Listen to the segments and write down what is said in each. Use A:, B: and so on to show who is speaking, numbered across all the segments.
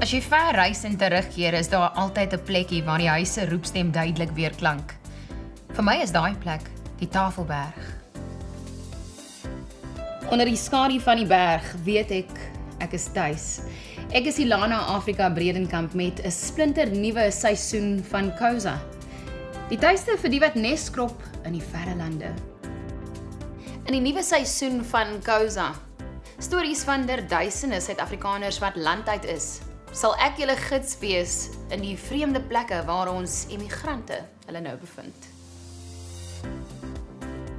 A: As jy ver reis en terugkeer, is daar altyd 'n plekkie waar die huis se roepstem duidelik weer klank. Vir my is daai plek die Tafelberg. Onder die skadu van die berg weet ek is tuis. Ek is Ilana Afrika Bredenkamp met 'n splinter nuwe seisoen van Khoza. Die tuiste vir die wat neskrop in die verre lande. In die nuwe seisoen van Khoza, stories van duisende Suid-Afrikaners wat landuit is, sal ek julle gids wees in die vreemde plekke waar ons emigrante hulle nou bevind.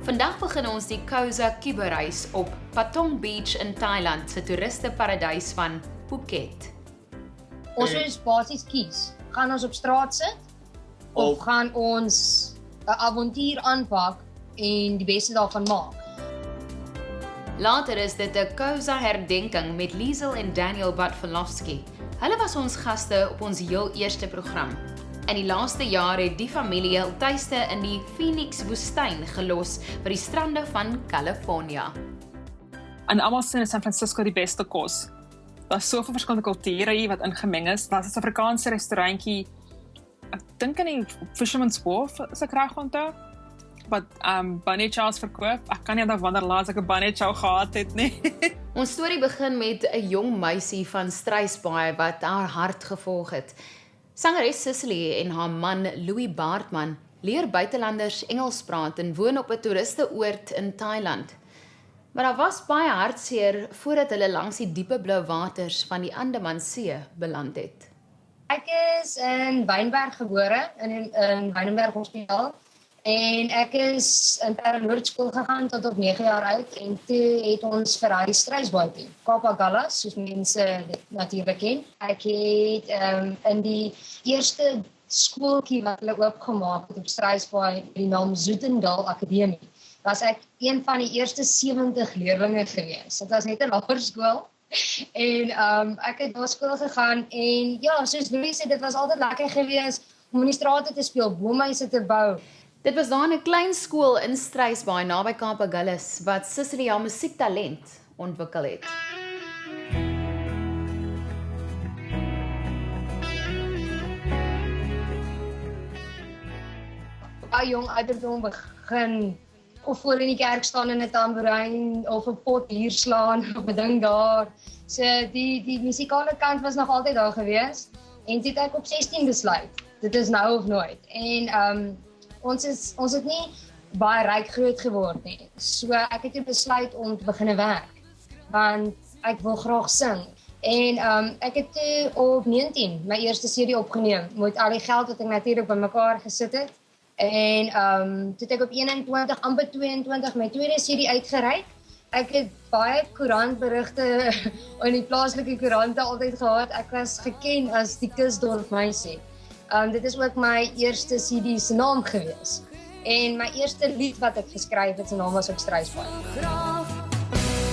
A: Vandag begin ons die Khoza Kuberreis op Patong Beach in Thailand, se toeristeparadys van Phuket.
B: Ons moet basies kies. Gaan ons op straat sit of gaan ons 'n avontuur aanpak en die beste daarvan maak?
A: Later is dit 'n Khoza herdenking met Liesel en Daniel Bartolowski. Hulle was ons gaste op ons heel eerste program. In die laaste jaar het die familie hul tuiste in die Phoenix woestyn gelos by die strande van California.
C: En almal sê in San Francisco die beste kos. Daar's soveel verskillende kulture hier wat ingemeng is. Daar's 'n Suid-Afrikaanse restaurantjie, ek dink in die Fisherman's Wharf, as ek reg onthou, wat bunny chows verkoop. Ek kan nie onthou wanneer laas ek 'n bunny chow gehad het nie.
A: Ons storie begin met 'n jong meisie van Struisbaai wat haar hart gevolg het. Sangeres Cicely en haar man Louis Baartman leer buitelanders Engels praat en woon op 'n toeristeoord in Thailand. Maar daar was baie hartseer voordat hulle langs die diepe blou waters van die Andamansee beland het.
B: Ek is in Wynberg gebore, in Wynberg Hospitaal. En ek is in Terrenoord skool gegaan tot op 9 jaar oud en toe het ons verhuis Struisbaai toe, Kapagallas, soos mense dit natuurlik ken. Ek het in die eerste skooltjie wat hulle oopgemaak het op Struisbaai, die naam Zoetendal Akademie, was ek een van die eerste 70 leerlinge gewees. Dit was net 'n laerskool. En ek het daar skool gegaan en ja, soos Louis sê, dit was altyd lekker gewees om in die strate te speel, boomhuise te bou.
A: Dit was daar 'n klein skool in Struisbaai naby Kapagallas wat Cicely haar musiektalent ontwikkel het.
B: Baie jong ouderdom begin of voor in die kerk staan in 'n tamboerijn of 'n pot hier slaan of 'n ding daar. So die musikale kant was nog altyd daar gewees en toe het ek op 16 besluit. Dit is nou of nooit. En ons het nie baie ryk groot geword nie. So ek het besluit om te begin werk want ek wil graag sing. En ek het toe op 19 my eerste CD opgeneem met al die geld wat ek natuurlik bymekaar gesit het. En toe het ek op 21, amper 22 my tweede CD uitgereik. Ek het baie koerantberigte in die plaaslike koerante altyd gehad. Ek was geken as die Kusdorp meisie. Dit is ook my eerste CD se naam gewees. En my eerste lied wat ek geskryf het, se naam was ook Struisbaai.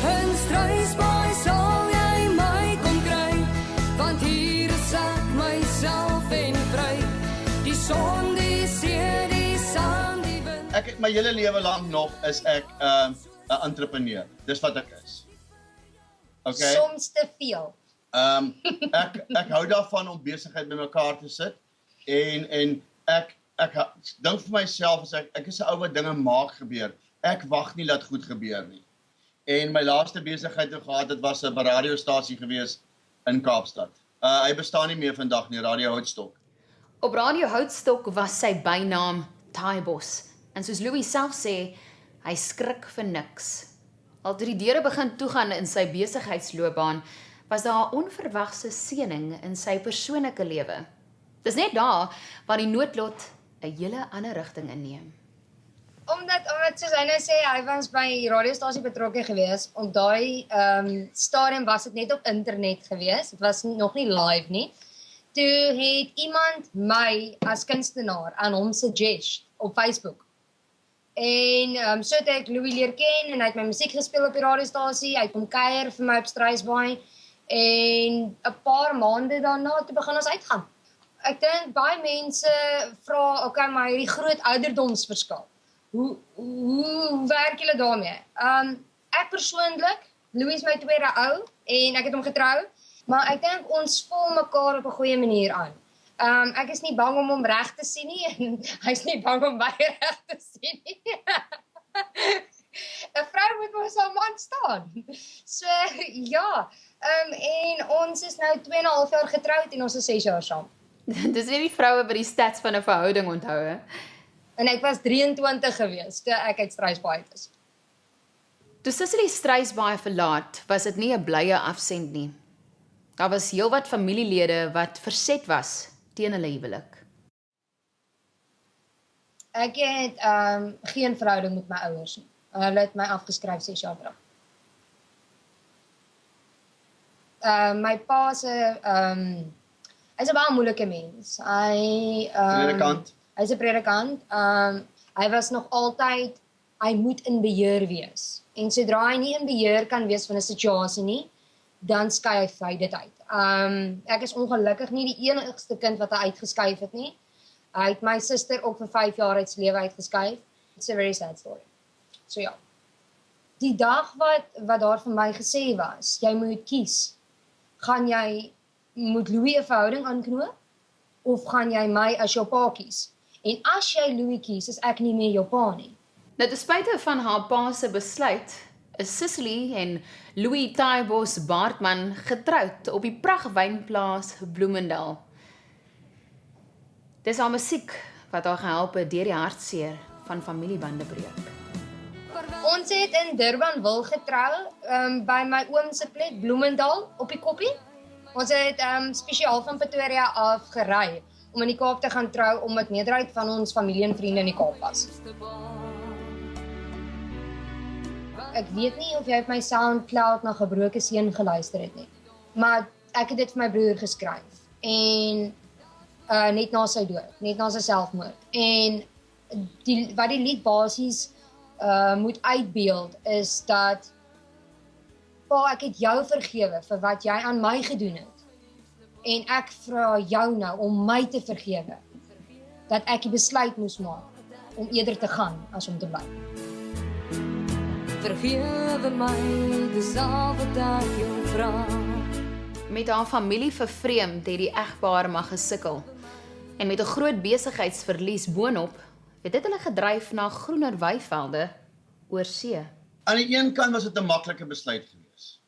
D: In Struisbaai sal jy my kom kry, want hier is ek myself en vry. Die son, die see, die sand, die wind.
E: Ek my hele lewe lank nog is ek 'n entrepreneur. Dis wat ek is. Okay.
B: Soms te veel.
E: Ek hou daarvan om besigheid bymekaar te sit en ek dink vir myself as ek is 'n ou wat dinge maak gebeur. Ek wag nie dat goed gebeur nie. En my laaste besigheid wat gehad het was 'n radiostasie gewees in Kaapstad. Hy bestaan nie meer vandag nie, Radio Houtstok.
A: Op Radio Houtstok was sy bynaam Taaibos. En soos Louis self sê, hy skrik vir niks. Al toe die deure begin toegaan in sy besigheidsloopbaan, was daar 'n onverwagse seëning in sy persoonlike lewe. Dis net daar waar die noodlot 'n hele ander rigting inneem.
B: Omdat soos hy nou sê, hy was by die radiostasie betrokke gewees. Op daai stadium was dit net op internet gewees. Dit was nog nie live nie. Toe het iemand my as kunstenaar aan hom suggest op Facebook. En so het ek Louis leer ken en hy het my musiek gespeel op die radiostasie. Hy kom kuier vir my op Struisbaai en 'n paar maande daarna toe begin ons uitgaan. Ek dink baie mense vra, okay, maar hierdie groot ouderdomsverskil. Hoe werk julle daarmee? Ek persoonlik, Louis is my tweede ou en ek het hom getrou Maar ek dink ons voel mekaar op 'n goeie manier aan. Ek is nie bang om hom reg te sien nie en hy's nie bang om my reg te sien nie. 'n Vrou moet mos haar man staan. So ja, en ons is nou 2,5 jaar getroud en ons is 6 jaar saam.
A: Dis nie die vroue by die stats van 'n verhouding onthou, hè?
B: En ek was 23 gewees toe ek uit Struisbaai is.
A: Toe Cicely Struisbaai verlaat, was dit nie 'n blye afsend nie. Daar was heelwat familielede wat verset was teen hulle huwelik.
B: Ek het geen verhouding met my ouers nie. Hulle het my afgeskryf 6 jaar terug. My pa se hy's 'n baie moeilike mens. Hy's 'n predikant. Hy was nog altyd, hy moet in beheer wees. En sodra hy nie in beheer kan wees van 'n situasie nie, dan skei hy dit uit. Ek is ongelukkig nie die enigste kind wat hy uitgeskuif het nie. Hy het my suster ook vir 5 jaar uit sy lewe uitgeskuif. It's a very sad story. So ja. Die dag wat daar vir my gesê was, jy moet kies. Moet Louis 'n verhouding aanknoop of gaan jy my as jou pa kies? En as jy Louis kies, is ek nie meer jou pa nie.
A: Nou, ten spyte van haar pa se besluit, is Cicely en Louis Taibos Baartman getroud op die pragtwynplaas Bloemendal. Dis haar musiek wat haar gehelp het deur die hartseer van familiebande breek.
B: Ons het in Durbanville getrou, by my oom se plek Bloemendal op die Koppie. Ons het spesiaal van Pretoria af gery om in die Kaap te gaan trou, omdat meerderheid van ons familie en vriende in die Kaap was. Ek weet nie of jy op my SoundCloud na Gebroke Seun geluister het nie, maar ek het dit vir my broer geskryf en net na sy dood, net na sy selfmoord. En wat die lied basies moet uitbeeld is dat pa, ek het jou vergewe vir wat jy aan my gedoen het. En ek vra jou nou om my te vergewe, dat ek die besluit moes maak om eerder te gaan as om te bly.
D: Vergewe my, dis al wat ek jou vra.
A: Met haar familie vervreemd het die egpaar maar gesukkel. En met 'n groot besigheidsverlies boonop, het dit hulle gedryf na groener weivelde oor see.
E: Aan die een kant was dit 'n maklike besluit geweest.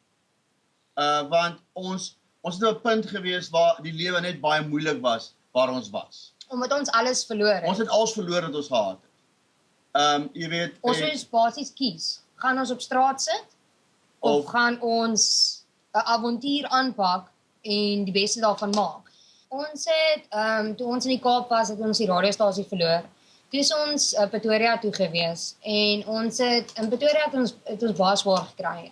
E: Want ons het op 'n punt gewees waar die lewe net baie moeilik was waar ons was.
B: Omdat ons alles verloor het.
E: Ons het alles verloor wat ons gehad het. Jy weet,
B: Ons moet basies kies. Gaan ons op straat sit of gaan ons 'n avontuur aanpak en die beste daarvan maak? Ons het toe ons in die Kaap was, het ons die radiostasie verloor. Toe is ons Pretoria toe gewees en ons het in Pretoria het ons baie swaar gekry.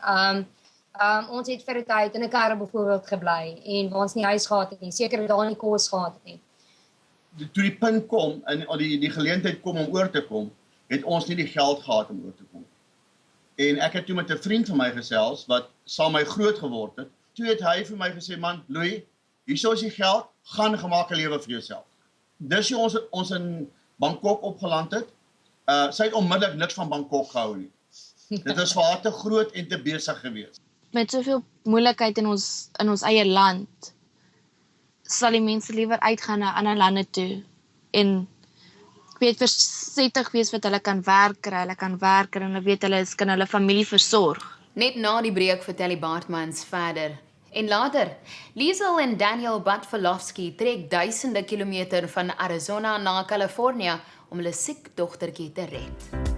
B: Ons het vir 'n tyd in 'n karre byvoorbeeld gebly en waar ons nie huis gehad het nie, seker het daar nie kos gehad het nie.
E: Toe die punt kom en die geleentheid kom om oor te kom, het ons nie die geld gehad om oor te kom. En ek het toe met 'n vriend van my gesels wat saam my groot geword het. Toe het hy vir my gesê, man, Louis, hierso is die geld, gaan 'n gemaakte lewe vir jouself. Dis hoe ons in Bangkok opgeland het. Sy het onmiddellik niks van Bangkok gehou nie. Dit was vir haar te groot en te besig geweest.
F: Met soveel moeilikheid in ons eie land, sal die mense liewer uitgaan na ander lande toe en ek weet versigtig wees wat hulle kan werk kry, en hulle weet hulle kan hulle familie versorg.
A: Net na die breek vertel die Baartmans verder. En later, Liesel en Daniel Batvalowski trek duisende kilometer van Arizona na Kalifornië om hulle siek dogtertjie te red.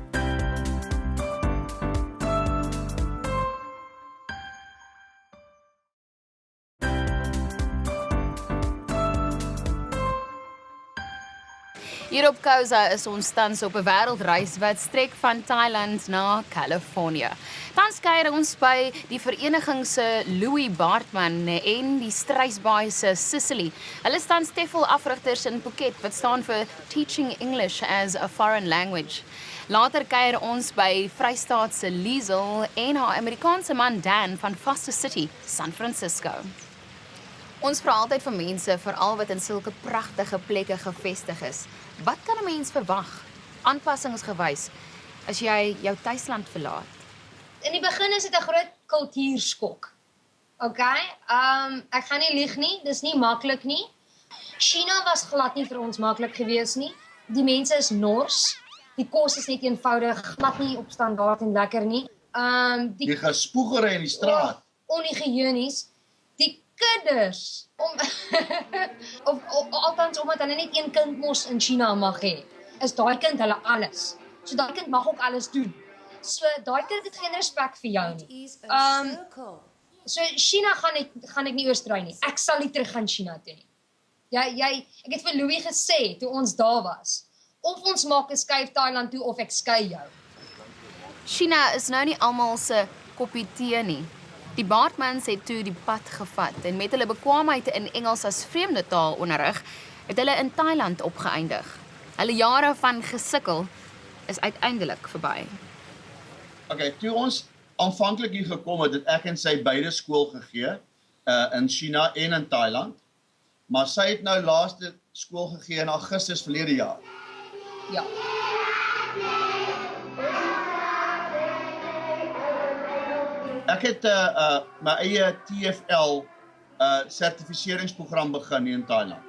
A: Hier op Khoza is ons tans op 'n wêreldreis wat strek van Thailand na Kalifornië. Tans kuier ons by die vereniging se Louis Baartman en die Struisbaai se Cicely. Hulle staan TEFL-afrigters in Phuket wat staan vir Teaching English as a Foreign Language. Later kuier ons by Vrystaat se Liesel en haar Amerikaanse man Dan van Foster City, San Francisco. Ons vra altyd vir mense, veral wat in sulke pragtige plekke gevestig is. Wat kan 'n mens verwag, aanpassingsgewys, as jy jou tuisland verlaat?
B: In die begin is dit 'n groot kultuurskok. Okay, ek gaan nie lieg nie, dis nie maklik nie. China was glad nie vir ons maklik gewees nie. Die mense is nors, die kos is net eenvoudig, glad nie op standaard en lekker nie. Die
E: Die gespoegere in die straat.
B: onhygiënies, die kinders, of althans omdat hulle net een kind mos in China mag hê, is daai kind hulle alles. So daai kind mag ook alles doen. So daai kind het geen respek vir jou nie. So China gaan ek nie oorstry nie. Ek sal nie terug gaan China toe nie. Ek het vir Louis gesê toe ons daar was, of ons maak 'n skuif Thailand toe of ek skei jou.
A: China is nou nie almal se koppie tee nie. Die Baartmans het toe die pad gevat en met hulle bekwaamheid in Engels as vreemde taal onderrig, het hulle in Thailand opgeëindig. Hulle jare van gesukkel is uiteindelik verby.
E: Okay, toe ons aanvanklik hier gekom het ek en sy beide skool gegee, in China en in Thailand. Maar sy het nou laaste skool gegee in Augustus verlede jaar.
B: Ja.
E: Ek het my eie TFL sertifiseringsprogram begin hier in Thailand.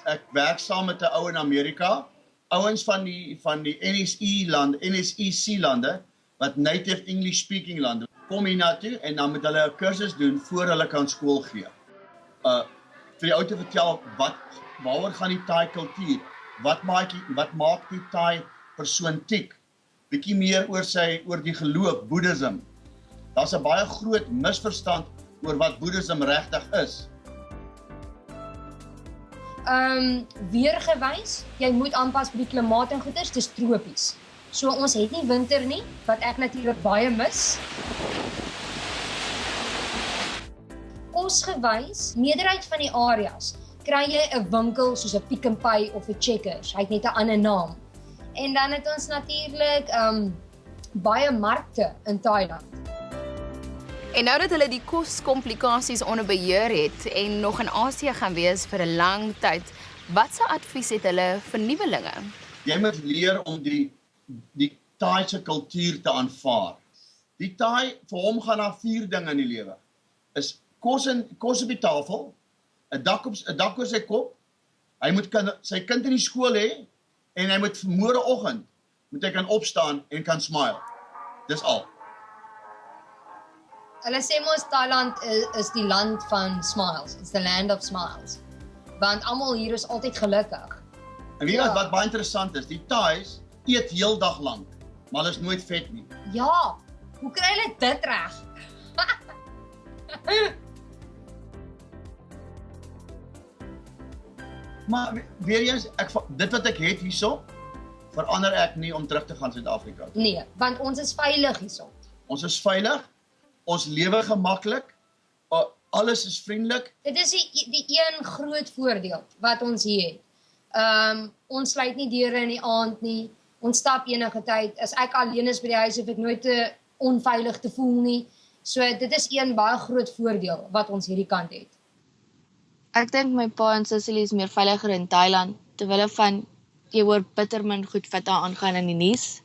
E: Ek werk saam met 'n ou in Amerika, ouens van die NSEC lande, wat native English speaking lande, kom hier na toe en dan moet hulle 'n kursus doen voor hulle kan skool gee. Vir die ou te vertel waaroor gaan die Thai kultuur, wat maak die Thai persoon tik, bietjie meer oor die geloof, Boeddhism. Daar's 'n baie groot misverstand oor wat Boeddhism regtig is.
B: Weergewys, jy moet aanpas by die klimaat en goeders, dis tropies. So ons het nie winter nie, wat ek natuurlik baie mis. Kosgewys, meerderheid van die areas, kry jy 'n winkel soos 'n Pick n Pay of 'n Checkers, hy het net 'n ander naam. En dan het ons natuurlik baie markte in Thailand.
A: En nou dat hulle die koskomplikasies onder beheer het en nog in Asië gaan wees vir 'n lang tyd, watse advies het hulle vir nuwelinge?
E: Jy moet leer om die Thai se kultuur te aanvaar. Die Thai, vir hom gaan daar 4 dinge in die lewe. Is kos op die tafel, 'n dak oor sy kop, hy moet sy kind in die skool hê en hy moet môreoggend moet hy kan opstaan en kan smile. Dis al.
B: Hulle sê mos Thailand is die land van smiles. It's the land of smiles. Want almal hier is altyd gelukkig.
E: En weet jy wat baie interessant is? Die Thais eet heeldag lank, maar hulle is nooit vet nie.
B: Ja, hoe kry hulle dit reg?
E: Maar weer eens, dit wat ek het hierso, verander ek nie om terug te gaan Suid-Afrika.
B: Nee, want ons is veilig hierso.
E: Ons is veilig, ons lewe gemaklik, alles is vriendelik.
B: Dit is die een groot voordeel wat ons hier het. Ons sluit nie deure in die aand nie. Ons stap enige tyd. As ek alleen is by die huis, hoef ek nooit te onveilig te voel nie. So dit is een baie groot voordeel wat ons hierdie kant het.
F: Ek dink my pa en sussie is meer veiliger in Thailand, terwyl van jy hoor bitter min goed wat daar aangaan in die nuus.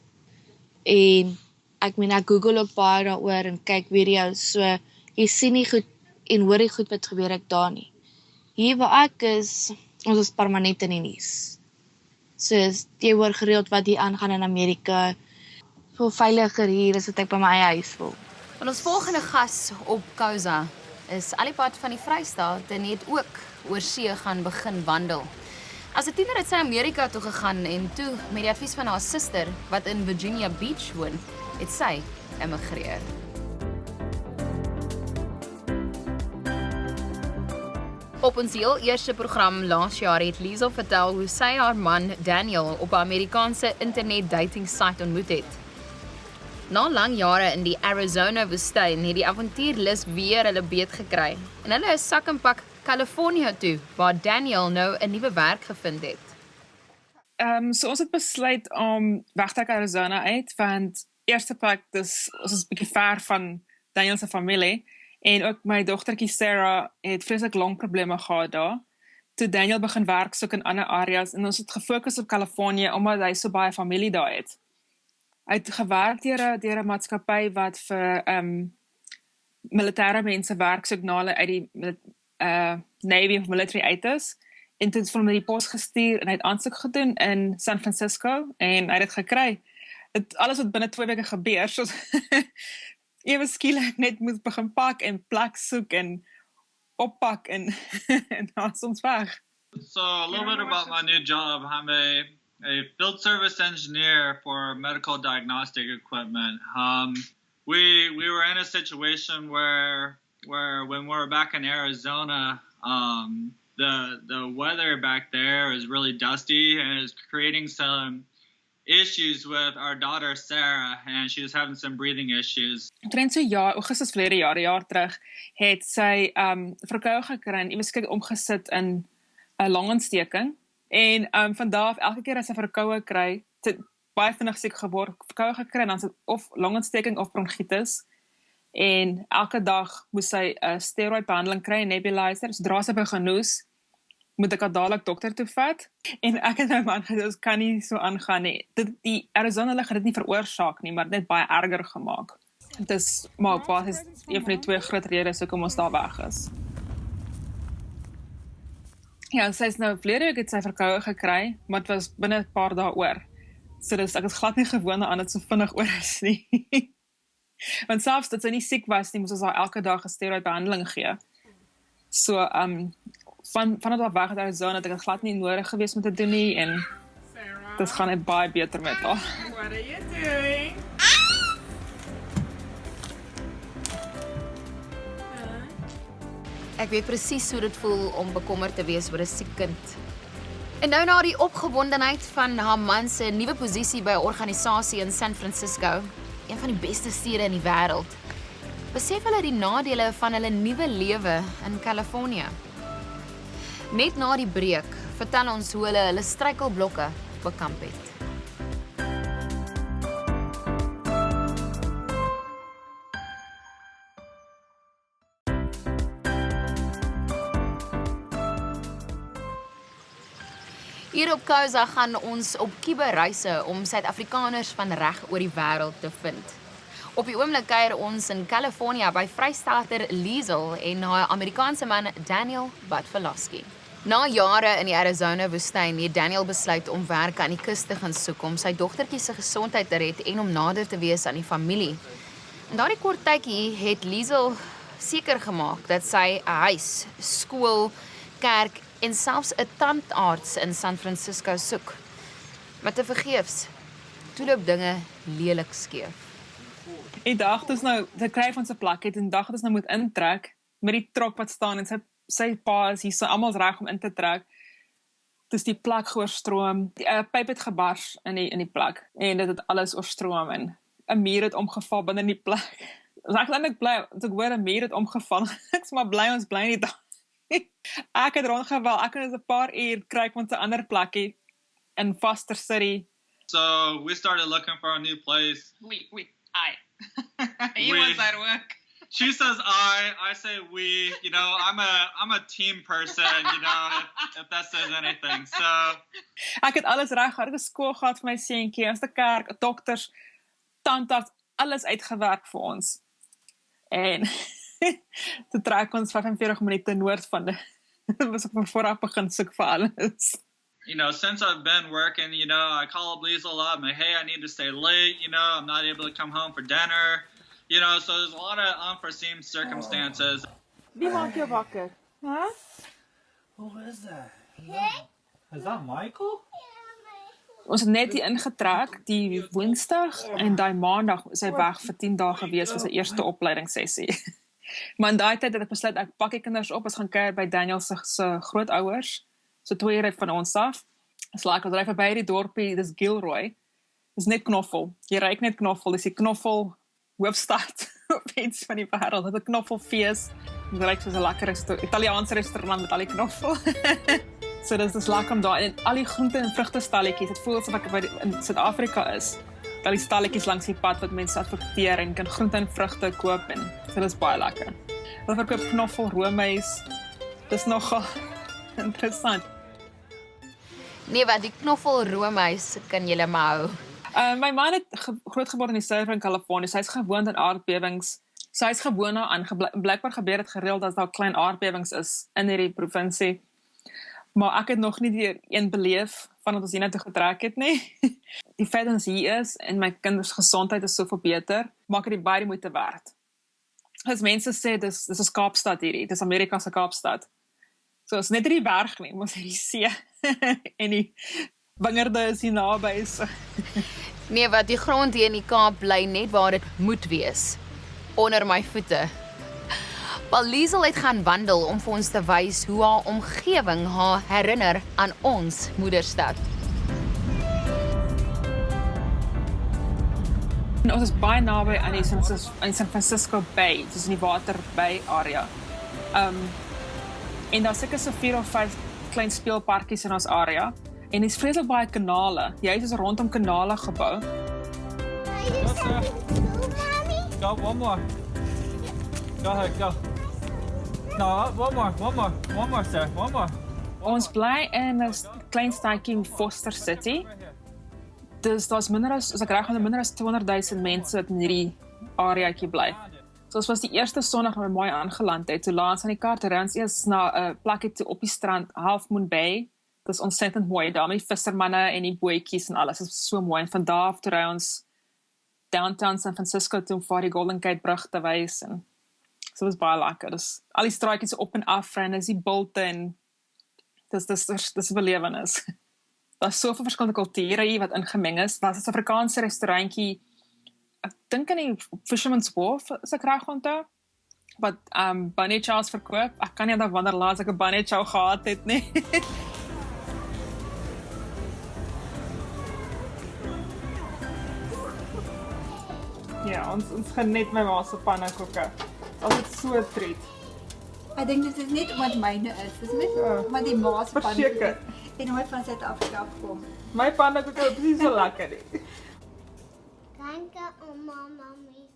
F: En ek Google ook baie daaroor en kyk video's, so jy sien nie goed en hoor nie goed wat gebeur ek daar nie. Hier waar ek is, ons is permanent in die nuus. So jy hoor gereeld wat hier aangaan in Amerika. Voel veiliger hier as wat ek by my eie huis voel.
A: En ons volgende gas op Khoza is Alipad van die Vrystaat en het ook oor see gaan begin wandel. As 'n tiener het sy Amerika toe gegaan en toe met die advies van haar suster wat in Virginia Beach woon, het sy emigreer. Op ons heel eerste program laas jaar het Liesel vertel hoe sy haar man Daniel op 'n Amerikaanse internet dating site ontmoet het. Na lang jare in die Arizona woestyn het die avontuurlus weer hulle beet gekry en hulle is sak en pak California toe, waar Daniel nou 'n nuwe werk gevind het.
C: So ons het besluit om weg te trek Arizona uit, want eerste plek, ons is 'n bietjie ver van Daniel se familie, en ook my dogtertjie Sarah het vreeslik longprobleme gehad daar. Toe Daniel begin werk soek in ander areas, en ons het gefokus op Californië, omdat hy so baie familie daar het. Hy het gewerk deur 'n maatskappy wat vir militêre mense werk soek na hulle uit die Navy of military uit is. En toe het hulle die pos gestuur en hy het aansoek gedoen in San Francisco en hy het dit gekry. Alles wat binne 2 weke gebeur, soos ewe skielik net moet begin pak en plek soek en oppak en en dan soms weg.
G: So a little bit about my new job. I'm a field service engineer for medical diagnostic equipment. We were in a situation where when we were back in Arizona, the weather back there is really dusty and is creating some issues with our daughter Sarah, and she was having some breathing issues.
C: Omtrent so Augustus verlede jaar terug, het sy verkoue gekry en iewers omgesit in 'n longontsteking. En van daar af elke keer as sy verkoue kry, het baie vinnig siek geword, verkoue gekry en dan sit of longontsteking of bronchitis. En elke dag moes sy 'n steroidbehandeling kry, 'n nebulizer. Sodra sy begin genoes, moet ek haar dadelik dokter toe vat. En ek het my man gesê, ons kan nie so aangaan nie. Die Arizona lig het dit nie veroorsaak nie, maar net baie erger gemaak. Dit is maar basies een van die 2 groot redes hoekom ons daar weg is. Ja, sy is nou verlede week het sy verkoue gekry, maar dit was binne 'n paar dae oor. So ek is glad nie gewoond aan dit so vinnig oor is nie. Want selfs dat sy nie siek was nie, moes ons haar elke dag 'n steroidbehandeling gee. So vanaf daar weg uit Arizona het ek dit glad nie nodig gewees om te doen nie en dit gaan net baie beter met haar.
H: What are you doing?
A: Ek weet presies hoe dit voel om bekommerd te wees oor 'n siek kind. En nou na die opgewondenheid van haar man se nuwe posisie by 'n organisasie in San Francisco, een van die beste stede in die wêreld, besef hulle die nadele van hulle nuwe lewe in Kalifornië. Net na die breek vertel ons hoe hulle struikelblokke bekamp het. Hier op Khoza gaan ons op kuberreise om Suid-Afrikaners van reg oor die wêreld te vind. Op die oomblik kuier ons in Kalifornië by vrystater Liesel en haar Amerikaanse man Daniel Butfelowski. Na jare in die Arizona woestyn het Daniel besluit om werk aan die kus te gaan soek om sy dogtertjie se gesondheid te red en om nader te wees aan die familie. In daardie kort tydjie het Liesel seker gemaak dat sy 'n huis, skool, kerk en selfs 'n tandarts in San Francisco soek. Maar te vergeefs, toe loop dinge lelik skeef.
C: Die dag het ons nou, sy kry van sy plek het en die dag het ons nou moet intrek met die trok wat staan en sy pa is hier, so almal is reg om in te trek. Dis die plek oorstroom. Die pyp het gebars in die plek en dit het alles oorstroom en 'n muur het omgeval binne in die plek. Ek is eintlik bly, toe ek hoor 'n muur het omgeval. Ek is maar bly ons bly nie daar. Ek het rondgewel, ek kon 'n paar uur kry met 'n ander plekkie in Foster City.
G: So we started looking for a new place.
H: He was at work.
G: She says I say we. You know, I'm a team person. You know, if that says anything. So
C: Ek het alles reg gehad, ek het skool gehad vir my seentjie, ons te kerk, dokters, tandarts, alles uitgewerk vir ons. En toe trek ons 45 minute noord van dit. Was ek van vooraf begin soek vir alles.
G: You know, since I've been working, you know, I call up Liesel a lot. I'm like, hey, I need to stay late. You know, I'm not able to come home for dinner. You know, so there's a lot of unforeseen circumstances.
C: Wie maak jou wakker? Huh?
I: Who is that? Is that Michael?
C: Ons het net hier ingetrek die Woensdag en daai Maandag is hy weg vir 10 dae gewees vir sy eerste opleidingssessie. Maar in daai tyd het ek besluit ek pak die kinders op, ons gaan kuier by Daniel se grootouers. So 2 ure van ons af. Dis lekker, ons ry verby die dorpie, dis Gilroy. Dis net knoffel. Jy ruik net knoffel, dis die knoffel hoofstad op iets van die wêreld. Dit is 'n knoffelfees. Dit ruik soos 'n lekker Italiaanse restaurant met al die knoffel. So dis lekker om daar en al die groente en vrugte stalletjies. Dit voel asof ek in Suid-Afrika is. Al die stalletjies langs die pad wat mense adverteer en kan groente en vrugte koop en so dis baie lekker. Hulle verkoop knoffel, roomys. Dis nogal interessant.
A: Nee, wat die knoffel roomys kan julle maar hou.
C: My man het grootgeword in die suiwer van Kalifornië. Hy's gewoond aan aardbewings. So hy's gewoon daaraan, blykbaar gebeur dit gereeld as daar klein aardbewings is in hierdie provinsie. Maar ek het nog nie die een beleef vandat ons hiernatoe getrek het nie. Die feit dat ons hier is en my kinders gesondheid is soveel beter, maak dit baie die moeite werd. As mense sê, dis is Kaapstad hierdie, dis Amerika se Kaapstad. So is net die berg nie, maar die see en die wingerde is hier naby. So.
A: Nee, wat die grond hier in die Kaap bly net waar dit moet wees. Onder my voete. Wel Liesel het gaan wandel om vir ons te wys hoe haar omgewing haar herinner aan ons moederstad.
C: Ons is baie naby aan die San Francisco Bay, dis in die Waterbay area. En daar seker so 4 of 5 klein speelparkies in ons area. En dis vreeslik baie kanale. Die huis is rondom kanale gebou.
I: Go, one more. Go ahead, go. No, one more, sir, one more.
C: Ons bly in 'n klein stadjie in Foster City. Dus daar's minder as ek reg onthou, minder as 200,000 mense wat in hierdie areaatjie bly. So ons was die eerste Sondag wat mooi aangeland het. Toe laat ons aan die kar te ry ons eers na 'n plekkie toe op die strand, Half Moon Bay. Dit is ontsettend mooi daar met die vissermanne en die bootjies en alles. Dit is so mooi. En van daar af toe ry ons downtown San Francisco toe om vir die Golden Gate brug te wys en so dit is baie lekker. Dis al die straatjies op en af ry en dis die bulte en dis 'n belewenis. Daar's soveel verskillende kulture hier wat ingemeng is. Daar's 'n Suid-Afrikaanse restaurantjie. Ek dink in die Fisherman's Wharf, as ek reg onthou, wat bunny chows verkoop. Ek kan nie onthou wanneer laas ek 'n bunny chow gehad het nie. Ja, ons geniet my ma se pannekoeke. Dit is so 'n treat.
J: Ek dink dit is net omdat myne is. Dis net omdat die ma se pannekoeke en nooit van Suid-Afrika afkom.
C: My pannekoeke is presies so lekker nie.
K: Dankie ouma, mami.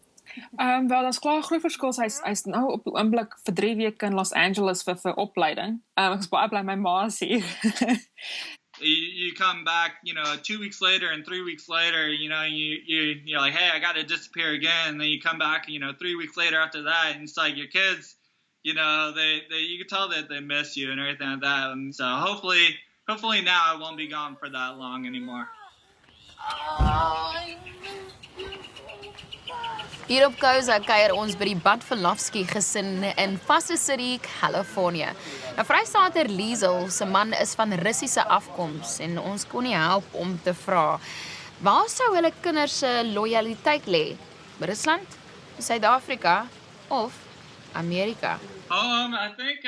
C: Wel, daar's klaar 'n groot verskil. Hy's nou op die oomblik vir 3 weke in Los Angeles vir opleiding. Ek is baie bly my ma is hier.
G: You come back, 2 weeks later and 3 weeks later, you're like, hey, I got to disappear again. And then you come back, 3 weeks later after that, and it's like your kids, you can tell that they miss you and everything like that. And so hopefully now I won't be gone for that long anymore.
A: Hier op Koza kuier ons by die Badvelowski gesin in Foster City, California. Nou Vrystater Liesel se man is van Russiese afkoms en ons kon nie help om te vra, waar sou hulle kinders se lojaliteit lê? Rusland, Suid-Afrika of Amerika?
G: I think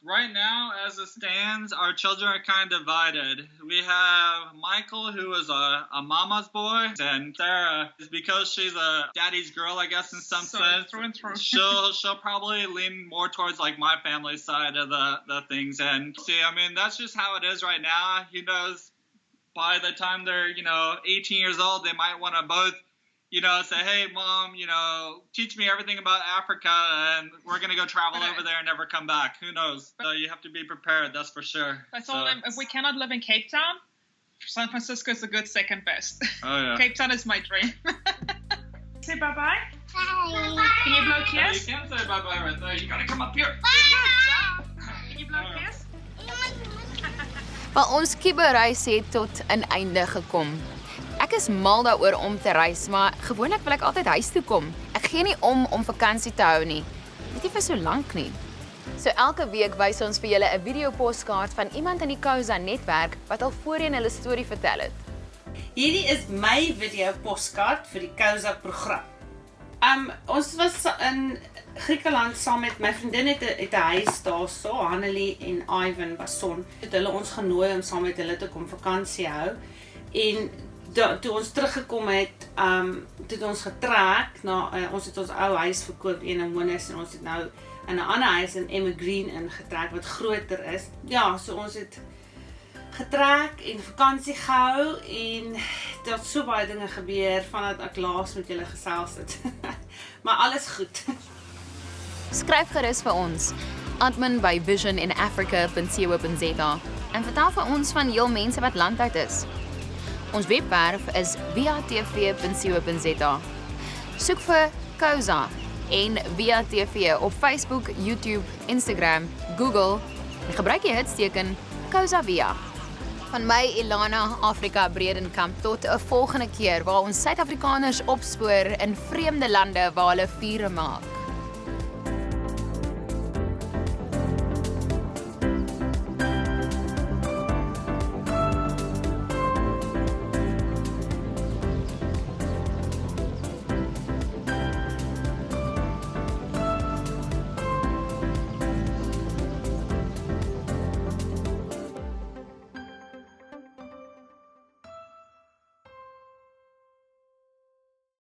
G: right now, as it stands, our children are kind of divided. We have Michael, who is a mama's boy, and Sarah is because she's a daddy's girl, I guess, in some sense.
C: Through and through.
G: She'll probably lean more towards like my family side of the things. And see, I mean, that's just how it is right now. By the time they're 18 years old, they might want to both. Say, hey, Mom, teach me everything about Africa, and we're going to go travel over there and never come back. Who knows? So you have to be prepared, that's for sure.
C: I told them, if we cannot live in Cape Town, San Francisco is a good second best.
G: Oh, yeah.
C: Cape Town is my dream. Say bye-bye.
K: Bye.
C: Can you blow a kiss?
G: You can't say bye-bye right there. You got to come up here.
C: Can you blow a kiss?
A: Wel, ons kiebereis het tot 'n einde gekom. Ek is mal daaroor om te reis, maar gewoonlik wil ek altyd huis toe kom. Ek gee nie om vakansie te hou nie. Net nie vir so lank nie. So elke week wys ons vir julle 'n video-postkaart van iemand in die Koza netwerk wat al voorheen hulle storie vertel het.
L: Hierdie is my video-postkaart vir die Koza program. Ons was in Griekeland saam met my vriendin het 'n huis daarso, Hanelie en Ivan Basson. Het hulle ons genooi om saam met hulle te kom vakansie hou. En toe ons teruggekom het, toe ons getrek, ons het ons ou huis verkoop in Monis en ons het nou in 'n ander huis in Emma Green ingetrek wat groter is. Ja, so ons het getrek en vakansie gehou en daar so baie dinge gebeur vandat ek laas met julle gesels het. Maar alles goed.
A: Skryf gerus vir ons, admin@visioninafrica.co.za en vertel vir ons van heel mense wat landuit is. Ons webwerf is viatv.co.za. Soek vir Koza en via TV op Facebook, YouTube, Instagram, Google en gebruik die hitsteken Causa Via. Van my Ilana Afrika Bredenkamp tot 'n volgende keer waar ons Suid-Afrikaners opspoor in vreemde lande waar hulle vure maak.